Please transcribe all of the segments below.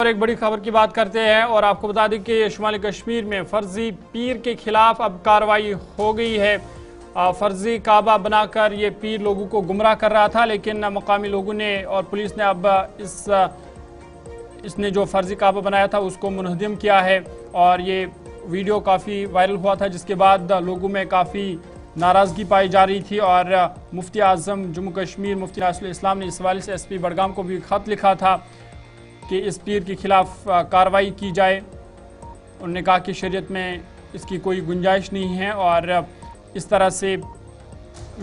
ایک بڑی خبر کی بات کرتے ہیں اور آپ کو بتا دیں کہ شمالی کشمیر میں فرضی پیر کے خلاف اب کارروائی ہو گئی ہے۔ فرضی کعبہ بنا کر یہ پیر لوگوں کو گمراہ کر رہا تھا، لیکن مقامی لوگوں نے اور پولیس نے اب اس نے جو فرضی کعبہ بنایا تھا اس کو منہدم کیا ہے، اور یہ ویڈیو کافی وائرل ہوا تھا، جس کے بعد لوگوں میں کافی ناراضگی پائی جا رہی تھی، اور مفتی اعظم جموں کشمیر مفتی ناصر الاسلام نے اس حوالے سے ایس پی بڈگام کو بھی خط لکھا تھا کہ اس پیر کے خلاف کارروائی کی جائے۔ انہوں نے کہا کہ شریعت میں اس کی کوئی گنجائش نہیں ہے، اور اس طرح سے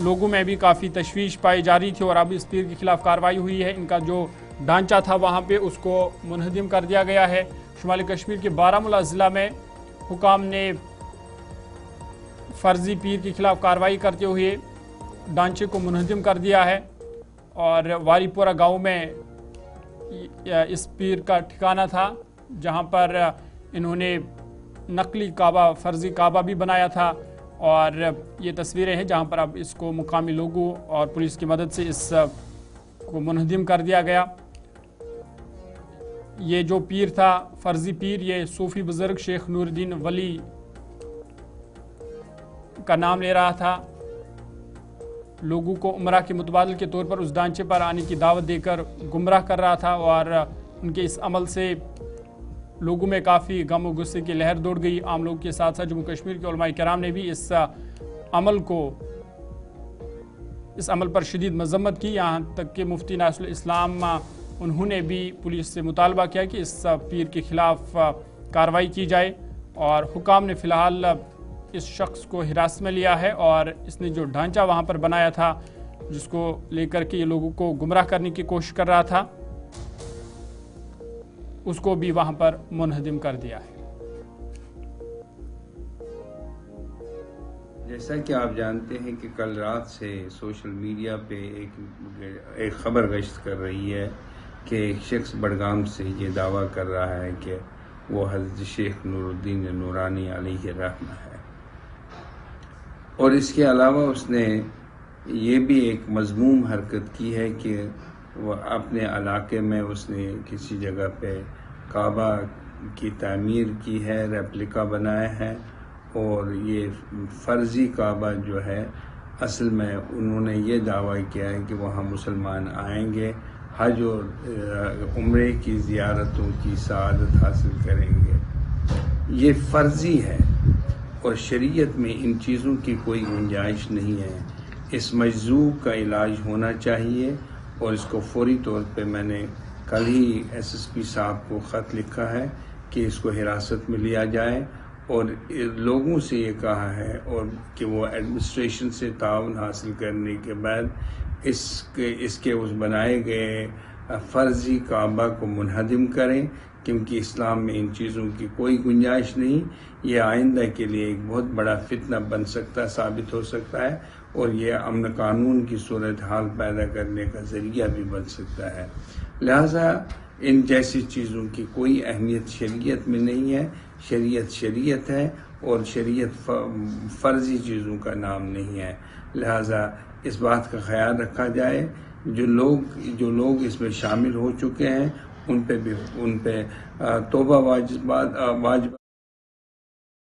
لوگوں میں بھی کافی تشویش پائی جا رہی تھی، اور اب اس پیر کے خلاف کارروائی ہوئی ہے۔ ان کا جو ڈھانچہ تھا وہاں پہ اس کو منہدم کر دیا گیا ہے۔ شمالی کشمیر کے بارہمولہ ضلع میں حکام نے فرضی پیر کے خلاف کارروائی کرتے ہوئے ڈھانچے کو منہدم کر دیا ہے، اور واری پورہ گاؤں میں اس پیر کا ٹھکانہ تھا جہاں پر انہوں نے نقلی کعبہ فرضی کعبہ بھی بنایا تھا، اور یہ تصویریں ہیں جہاں پر اب اس کو مقامی لوگوں اور پولیس کی مدد سے اس کو منہدم کر دیا گیا۔ یہ جو پیر تھا فرضی پیر، یہ صوفی بزرگ شیخ نور الدین ولی کا نام لے رہا تھا، لوگوں کو عمرہ کے متبادل کے طور پر اس ڈھانچے پر آنے کی دعوت دے کر گمراہ کر رہا تھا، اور ان کے اس عمل سے لوگوں میں کافی غم و غصے کی لہر دوڑ گئی۔ عام لوگوں کے ساتھ ساتھ جموں کشمیر کے علماء کرام نے بھی اس عمل پر شدید مذمت کی، یہاں تک کہ مفتی ناصر الاسلام انہوں نے بھی پولیس سے مطالبہ کیا کہ اس پیر کے خلاف کارروائی کی جائے، اور حکام نے فی الحال اس شخص کو حراست میں لیا ہے، اور اس نے جو ڈھانچہ وہاں پر بنایا تھا جس کو لے کر کے یہ لوگوں کو گمراہ کرنے کی کوشش کر رہا تھا، اس کو بھی وہاں پر منہدم کر دیا ہے۔ جیسا کہ آپ جانتے ہیں کہ کل رات سے سوشل میڈیا پہ ایک خبر گشت کر رہی ہے کہ ایک شخص بڈگام سے یہ دعویٰ کر رہا ہے کہ وہ حضرت شیخ نور الدین نورانی علیہ الرحمہ ہے، اور اس کے علاوہ اس نے یہ بھی ایک مذموم حرکت کی ہے کہ وہ اپنے علاقے میں اس نے کسی جگہ پہ کعبہ کی تعمیر کی ہے، ریپلیکا بنایا ہے، اور یہ فرضی کعبہ جو ہے اصل میں انہوں نے یہ دعویٰ کیا ہے کہ وہاں مسلمان آئیں گے، حج اور عمرے کی زیارتوں کی سعادت حاصل کریں گے۔ یہ فرضی ہے، اور شریعت میں ان چیزوں کی کوئی گنجائش نہیں ہے۔ اس مجذوب کا علاج ہونا چاہیے، اور اس کو فوری طور پہ میں نے کل ہی ایس پی صاحب کو خط لکھا ہے کہ اس کو حراست میں لیا جائے، اور لوگوں سے یہ کہا ہے اور کہ وہ ایڈمنسٹریشن سے تعاون حاصل کرنے کے بعد اس کے بنائے گئے فرضی کعبہ کو منہدم کریں، کیونکہ اسلام میں ان چیزوں کی کوئی گنجائش نہیں۔ یہ آئندہ کے لیے ایک بہت بڑا فتنہ ثابت ہو سکتا ہے، اور یہ امن قانون کی صورتحال پیدا کرنے کا ذریعہ بھی بن سکتا ہے۔ لہذا ان جیسی چیزوں کی کوئی اہمیت شریعت میں نہیں ہے۔ شریعت ہے، اور شریعت فرضی چیزوں کا نام نہیں ہے۔ لہذا اس بات کا خیال رکھا جائے، جو لوگ اس میں شامل ہو چکے ہیں ان پہ توبہ واجب